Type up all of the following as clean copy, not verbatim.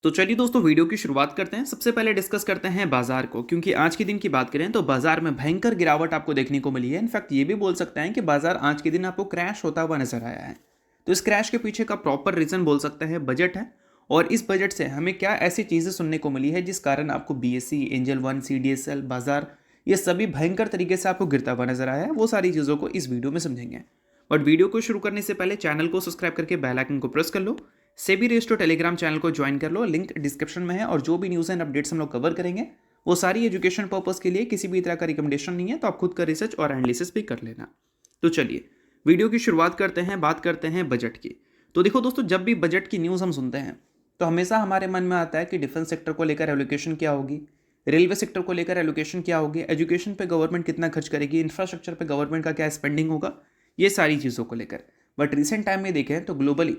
तो चलिए दोस्तों वीडियो की शुरुआत करते हैं। सबसे पहले डिस्कस करते हैं बाजार को, क्योंकि आज के दिन की बात करें तो बाजार में भयंकर गिरावट आपको देखने को मिली है। इनफैक्ट ये भी बोल सकते हैं कि बाजार आज के दिन आपको क्रैश होता हुआ नजर आया है। तो इस क्रैश के पीछे का प्रॉपर रीजन बोल सकते हैं बजट है। और इस बजट से हमें क्या ऐसी चीज़ें सुनने को मिली है जिस कारण आपको बीएसई, एंजल वन, सीडीएसएल बाजार ये सभी भयंकर तरीके से आपको गिरता हुआ नजर आया है। वो सारी चीज़ों को इस वीडियो में समझेंगे। बट वीडियो को शुरू करने से पहले चैनल को सब्सक्राइब करके बेल आइकन को प्रेस कर लो। सेबी रजिस्टर्ड टेलीग्राम चैनल को ज्वाइन कर लो, लिंक डिस्क्रिप्शन में है। और जो भी न्यूज़ एंड अपडेट्स हम लोग कवर करेंगे वो सारी एजुकेशन पर्पस के लिए, किसी भी तरह का रिकमेंडेशन नहीं है। तो आप खुद का रिसर्च और एनालिसिस भी कर लेना। तो चलिए वीडियो की शुरुआत करते हैं, बात करते हैं बजट की। तो देखो दोस्तों, जब भी बजट की न्यूज़ हम सुनते हैं तो हमेशा हमारे मन में आता है कि डिफेंस सेक्टर को लेकर एलोकेशन क्या होगी, रेलवे सेक्टर को लेकर एलोकेशन क्या होगी, एजुकेशन पे गवर्नमेंट कितना खर्च करेगी, इंफ्रास्ट्रक्चर पे गवर्नमेंट का क्या स्पेंडिंग होगा, ये सारी चीज़ों को लेकर। बट रिसेंट टाइम में देखें तो ग्लोबली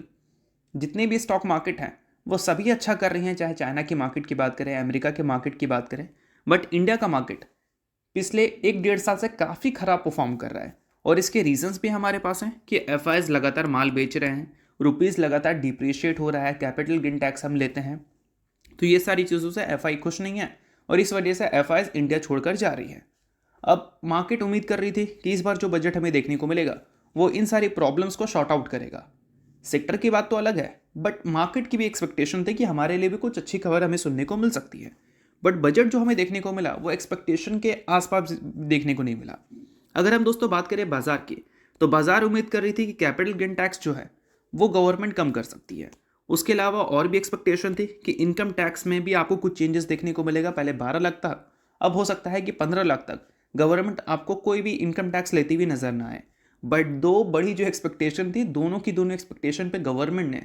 जितने भी स्टॉक मार्केट हैं वो सभी अच्छा कर रही हैं, चाहे चाइना की मार्केट की बात करें, अमेरिका के मार्केट की बात करें। बट इंडिया का मार्केट पिछले 1-1.5 साल से काफ़ी खराब परफॉर्म कर रहा है। और इसके रीजंस भी हमारे पास हैं कि एफआईज लगातार माल बेच रहे हैं, रुपीज़ लगातार डिप्रिशिएट हो रहा है, कैपिटल गेन टैक्स हम लेते हैं। तो ये सारी चीज़ों से एफआई खुश नहीं है और इस वजह से एफआईज इंडिया छोड़कर जा रही है। अब मार्केट उम्मीद कर रही थी कि इस बार जो बजट हमें देखने को मिलेगा वो इन सारी प्रॉब्लम्स को शॉर्ट आउट करेगा। सेक्टर की बात तो अलग है, बट मार्केट की भी एक्सपेक्टेशन थी कि हमारे लिए भी कुछ अच्छी खबर हमें सुनने को मिल सकती है। बट बजट जो हमें देखने को मिला वो एक्सपेक्टेशन के आसपास देखने को नहीं मिला। अगर हम दोस्तों बात करें बाजार की, तो बाजार उम्मीद कर रही थी कि कैपिटल गेन टैक्स जो है वो गवर्नमेंट कम कर सकती है। उसके अलावा और भी एक्सपेक्टेशन थी कि इनकम टैक्स में भी आपको कुछ चेंजेस देखने को मिलेगा। पहले 12 लाख था, अब हो सकता है कि 15 लाख तक गवर्नमेंट आपको कोई भी इनकम टैक्स लेती हुई नजर ना आए। बट दो बड़ी जो एक्सपेक्टेशन थी, दोनों की दोनों एक्सपेक्टेशन पे गवर्नमेंट ने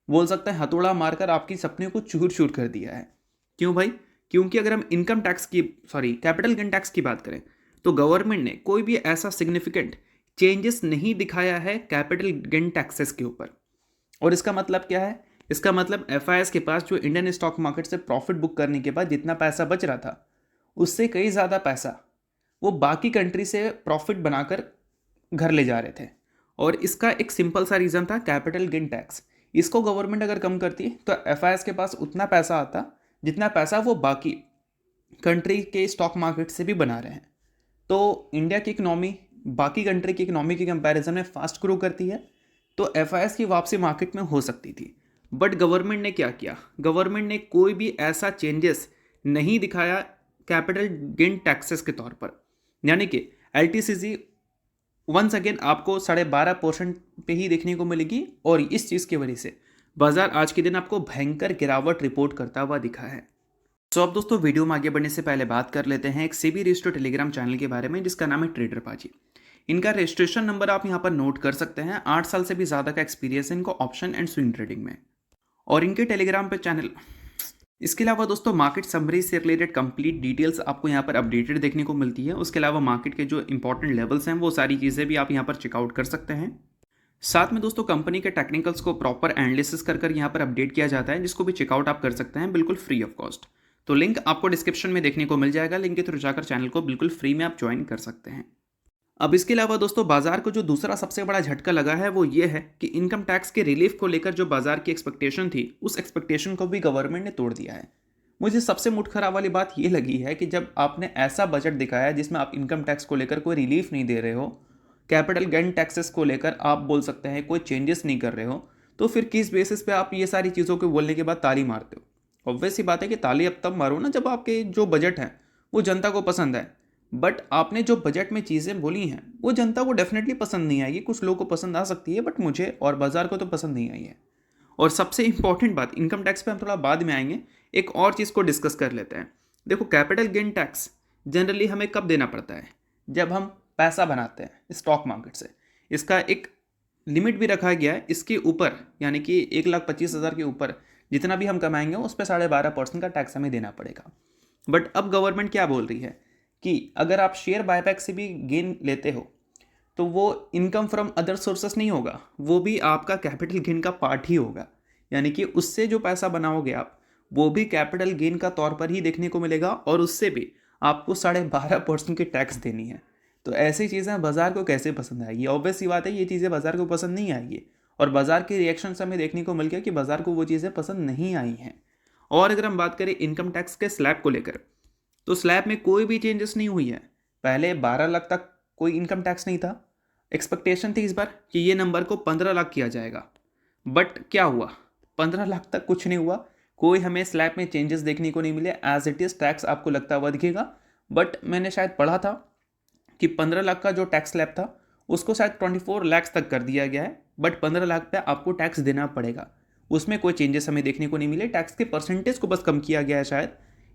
बोल सकते हैं हथौड़ा मारकर आपकी सपने को चूर चूर कर दिया है। क्यों भाई? क्योंकि अगर हम इनकम टैक्स की कैपिटल गेन टैक्स की बात करें तो गवर्नमेंट ने कोई भी ऐसा सिग्निफिकेंट चेंजेस नहीं दिखाया है कैपिटल गेन टैक्सेस के ऊपर। और इसका मतलब क्या है? इसका मतलब एफआईएस के पास जो इंडियन स्टॉक मार्केट से प्रॉफिट बुक करने के बाद जितना पैसा बच रहा था उससे कई ज़्यादा पैसा वो बाकी कंट्री से प्रॉफिट बनाकर घर ले जा रहे थे। और इसका एक सिंपल सा रीज़न था कैपिटल गेन टैक्स। इसको गवर्नमेंट अगर कम करती तो एफआईएस के पास उतना पैसा आता जितना पैसा वो बाकी कंट्री के स्टॉक मार्केट से भी बना रहे हैं। तो इंडिया की इकनॉमी बाकी कंट्री की इकनॉमी के कंपैरिजन में फास्ट ग्रो करती है, तो एफआईएस की वापसी मार्केट में हो सकती थी। बट गवर्नमेंट ने क्या किया? गवर्नमेंट ने कोई भी ऐसा चेंजेस नहीं दिखाया कैपिटल गेन टैक्सेस के तौर पर। यानी कि एलटीसीजी वंस अगेन आपको 12.5% पे ही देखने को मिलेगी। और इस चीज़ की वजह से बाजार आज के दिन आपको भयंकर गिरावट रिपोर्ट करता हुआ दिखा है। तो अब दोस्तों वीडियो में आगे बढ़ने से पहले बात कर लेते हैं एक सेबी रजिस्टर्ड टेलीग्राम चैनल के बारे में जिसका नाम है ट्रेडर पाजी। इनका रजिस्ट्रेशन नंबर आप यहाँ पर नोट कर सकते हैं। 8 साल से भी ज़्यादा का एक्सपीरियंस है इनको ऑप्शन एंड स्विंग ट्रेडिंग में। और इनके टेलीग्राम पे चैनल, इसके अलावा दोस्तों मार्केट समरी से रिलेटेड कंप्लीट डिटेल्स आपको यहाँ पर अपडेटेड देखने को मिलती है। उसके अलावा मार्केट के जो इंपॉर्टेंट लेवल्स हैं वो सारी चीज़ें भी आप यहाँ पर चेकआउट कर सकते हैं। साथ में दोस्तों कंपनी के टेक्निकल्स को प्रॉपर एनालिसिस कर यहाँ पर अपडेट किया जाता है, जिसको भी चेकआउट आप कर सकते हैं बिल्कुल फ्री ऑफ कॉस्ट। तो लिंक आपको डिस्क्रिप्शन में देखने को मिल जाएगा। लिंक के थ्रू जाकर चैनल को बिल्कुल फ्री में आप ज्वाइन कर सकते हैं। अब इसके अलावा दोस्तों बाजार को जो दूसरा सबसे बड़ा झटका लगा है वो ये है कि इनकम टैक्स के रिलीफ को लेकर जो बाजार की एक्सपेक्टेशन थी उस एक्सपेक्टेशन को भी गवर्नमेंट ने तोड़ दिया है। मुझे सबसे मुठ खराब वाली बात ये लगी है कि जब आपने ऐसा बजट दिखाया जिसमें आप इनकम टैक्स को लेकर कोई रिलीफ नहीं दे रहे हो, कैपिटल गेन टैक्सेस को लेकर आप बोल सकते हैं कोई चेंजेस नहीं कर रहे हो, तो फिर किस बेसिस पे आप ये सारी चीज़ों को बोलने के बाद ताली मारते हो? ऑब्वियस सी बात है कि ताली अब तब मारो ना जब आपके जो बजट है वो जनता को पसंद है। बट आपने जो बजट में चीज़ें बोली हैं वो जनता को डेफिनेटली पसंद नहीं आएगी। कुछ लोगों को पसंद आ सकती है बट मुझे और बाजार को तो पसंद नहीं आई है। और सबसे इंपॉर्टेंट बात, इनकम टैक्स पे हम थोड़ा बाद में आएंगे, एक और चीज़ को डिस्कस कर लेते हैं। देखो कैपिटल गेन टैक्स जनरली हमें कब देना पड़ता है? जब हम पैसा बनाते हैं स्टॉक मार्केट से। इसका एक लिमिट भी रखा गया है, इसके ऊपर यानी कि 1,25,000 के ऊपर जितना भी हम कमाएंगे उस पर 12.5% का टैक्स हमें देना पड़ेगा। बट अब गवर्नमेंट क्या बोल रही है कि अगर आप शेयर बायबैक से भी गेन लेते हो तो वो इनकम फ्रॉम अदर सोर्सेस नहीं होगा, वो भी आपका कैपिटल गेन का पार्ट ही होगा। यानी कि उससे जो पैसा बनाओगे आप वो भी कैपिटल गेन का तौर पर ही देखने को मिलेगा और उससे भी आपको 12.5% की टैक्स देनी है। तो ऐसी चीज़ें बाजार को कैसे पसंद आएगी? ऑब्वियस सी बात है ये चीज़ें बाजार को पसंद नहीं आएगी। और बाजार के रिएक्शन से हमें देखने को मिल गया कि बाजार को वो चीज़ें पसंद नहीं आई हैं। और अगर हम बात करें इनकम टैक्स के स्लैब को लेकर, तो स्लैब में कोई भी चेंजेस नहीं हुई है। पहले 12 लाख तक कोई इनकम टैक्स नहीं था। एक्सपेक्टेशन थी इस बार कि ये नंबर को 15 लाख किया जाएगा, बट क्या हुआ, 15 लाख तक कुछ नहीं हुआ। कोई हमें स्लैब में चेंजेस देखने को नहीं मिले। एज इट इज़ टैक्स आपको लगता हुआ दिखेगा, बट मैंने शायद पढ़ा था कि 15 लाख का जो टैक्स स्लैब था उसको शायद 24 लाख तक कर दिया गया है, बट 15 लाख पे आपको टैक्स देना पड़ेगा। उसमें कोई चेंजेस हमें देखने को नहीं मिले। टैक्स के परसेंटेज को बस कम किया गया है शायद,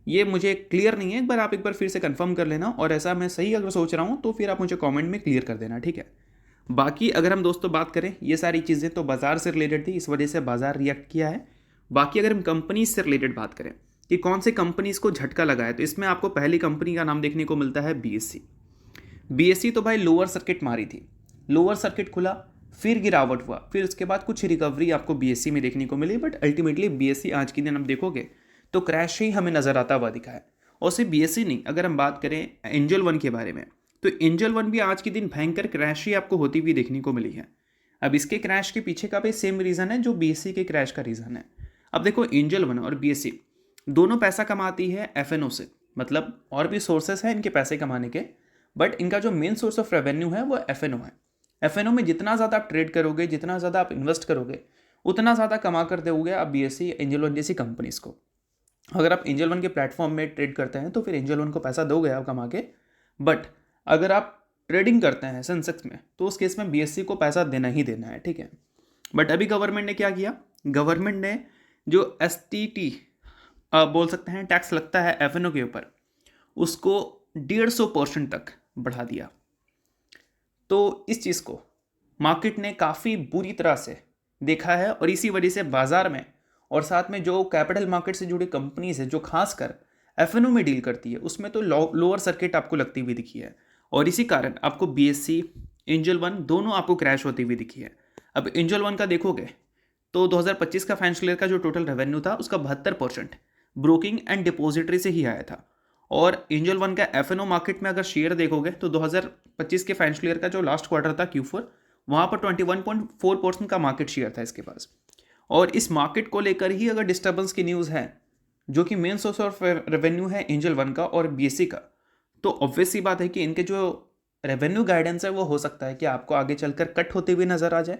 ये मुझे क्लियर नहीं है। एक बार आप एक बार फिर से कंफर्म कर लेना, और ऐसा मैं सही अगर सोच रहा हूँ तो फिर आप मुझे कमेंट में क्लियर कर देना, ठीक है। बाकी अगर हम दोस्तों बात करें, ये सारी चीज़ें तो बाजार से रिलेटेड थी, इस वजह से बाजार रिएक्ट किया है। बाकी अगर हम कंपनीज से रिलेटेड बात करें कि कौन से कंपनीज को झटका लगा है, तो इसमें आपको पहली कंपनी का नाम देखने को मिलता है बीएससी। बीएससी तो भाई लोअर सर्किट मारी थी, लोअर सर्किट खुला, फिर गिरावट हुआ, फिर उसके बाद कुछ रिकवरी आपको बीएससी में देखने को मिली, बट अल्टीमेटली बीएससी आज के दिन आप देखोगे तो क्रैश ही हमें नजर आता हुआ दिखा है। और सिर्फ बीएससी नहीं, अगर हम बात करें एंजल वन के बारे में, तो एंजल वन भी आज के दिन भयंकर क्रैश ही आपको होती हुई देखने को मिली है। अब इसके क्रैश के पीछे का भी सेम रीज़न है जो बीएससी के क्रैश का रीज़न है। अब देखो, एंजल वन और बीएससी दोनों पैसा कमाती है एफएनओ से, मतलब और भी सोर्सेस हैं इनके पैसे कमाने के, बट इनका जो मेन सोर्स ऑफ रेवेन्यू है वो एफएनओ है। एफएनओ में जितना ज़्यादा आप ट्रेड करोगे, जितना ज़्यादा आप इन्वेस्ट करोगे, उतना ज़्यादा कमा कर दोगे आप बीएससी, एंजल वन जैसी कंपनीज को। अगर आप एंजल वन के प्लेटफॉर्म में ट्रेड करते हैं तो फिर एंजल वन को पैसा दोगे आप कमा के, बट अगर आप ट्रेडिंग करते हैं सेंसेक्स में तो उस केस में बीएससी को पैसा देना ही देना है, ठीक है। बट अभी गवर्नमेंट ने क्या किया, गवर्नमेंट ने जो एसटीटी बोल सकते हैं टैक्स लगता है एफएनओ के ऊपर, उसको 150% तक बढ़ा दिया। तो इस चीज़ को मार्केट ने काफ़ी बुरी तरह से देखा है, और इसी वजह से बाजार में और साथ में जो कैपिटल मार्केट से जुड़ी कंपनीज है जो खासकर एफएनओ में डील करती है, उसमें तो लोअर सर्किट आपको लगती हुई दिखी है, और इसी कारण आपको बीएससी, एंजल वन दोनों आपको क्रैश होती हुई दिखी है। अब एंजल वन का देखोगे तो 2025 का फाइनेंशियल ईयर का जो टोटल रेवेन्यू था उसका 72% ब्रोकिंग एंड डिपोजिटरी से ही आया था। और एंजल वन का एफएनओ मार्केट में अगर शेयर देखोगे तो 2025 के फाइनेंशियल ईयर का जो लास्ट क्वार्टर था Q4, वहाँ पर 21.4% का मार्केट शेयर था इसके पास। और इस मार्केट को लेकर ही अगर डिस्टर्बेंस की न्यूज़ है, जो कि मेन सोर्स ऑफ रेवेन्यू है एंजल वन का और बीएससी का, तो ऑब्वियस सी बात है कि इनके जो रेवेन्यू गाइडेंस है वो हो सकता है कि आपको आगे चलकर कट होते हुए नजर आ जाए,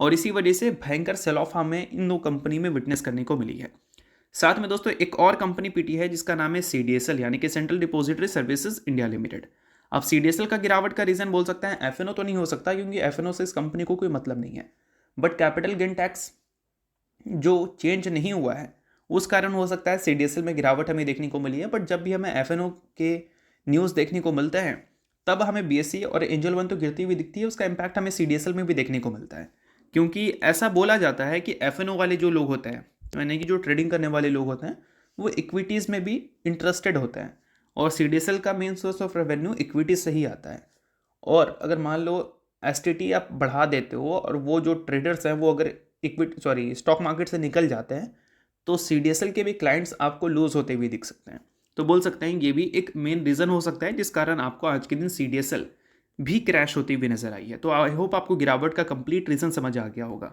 और इसी वजह से भयंकर सेल ऑफ हमें इन दो कंपनी में विटनेस करने को मिली है। साथ में दोस्तों एक और कंपनी पीटी है जिसका नाम है सीडीएसएल, यानी कि central depository services India limited. अब सीडीएसएल का गिरावट का रीजन बोल सकते हैं एफएनओ तो नहीं हो सकता, क्योंकि एफएनओ से इस कंपनी को कोई मतलब नहीं है, बट कैपिटल गेन टैक्स जो चेंज नहीं हुआ है उस कारण हो सकता है सीडीएसएल में गिरावट हमें देखने को मिली है। बट जब भी हमें एफएनओ के न्यूज़ देखने को मिलते हैं तब हमें बीएससी और एंजल वन तो गिरती हुई दिखती है, उसका इम्पैक्ट हमें सीडीएसएल में भी देखने को मिलता है। क्योंकि ऐसा बोला जाता है कि एफएनओ वाले जो लोग होते हैं, यानी कि जो ट्रेडिंग करने वाले लोग होते हैं, वो इक्विटीज़ में भी इंटरेस्टेड होते हैं, और सीडीएसएल का main source of revenue equities से ही आता है। और अगर मान लो एसटीटी आप बढ़ा देते हो और वो जो ट्रेडर्स हैं वो अगर स्टॉक मार्केट से निकल जाते हैं, तो सीडीएसएल के भी क्लाइंट्स आपको लूज होते हुए दिख सकते हैं। तो बोल सकते हैं ये भी एक मेन रीज़न हो सकता है जिस कारण आपको आज के दिन सीडीएसएल भी क्रैश होती हुई नजर आई है। तो आई होप आपको गिरावट का कंप्लीट रीज़न समझ आ गया होगा।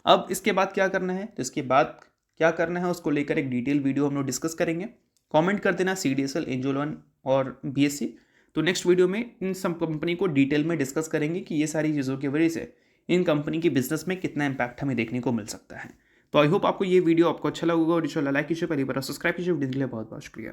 अब इसके बाद क्या करना है, तो इसके बाद क्या करना है उसको लेकर एक डिटेल वीडियो हम लोग डिस्कस करेंगे। कमेंट कर देना सीडीएसएल, एंजल वन और बीएससी। तो नेक्स्ट वीडियो में इन सब कंपनी को डिटेल में डिस्कस करेंगे कि ये सारी चीज़ों की वजह से इन कंपनी की बिजनेस में कितना इंपैक्ट हमें देखने को मिल सकता है। तो आई होप आपको ये वीडियो आपको अच्छा लगेगा, और इंशाल्लाह लाइक कीजिए, पहली बार सब्सक्राइब कीजिए। वीडियो के लिए बहुत बहुत शुक्रिया।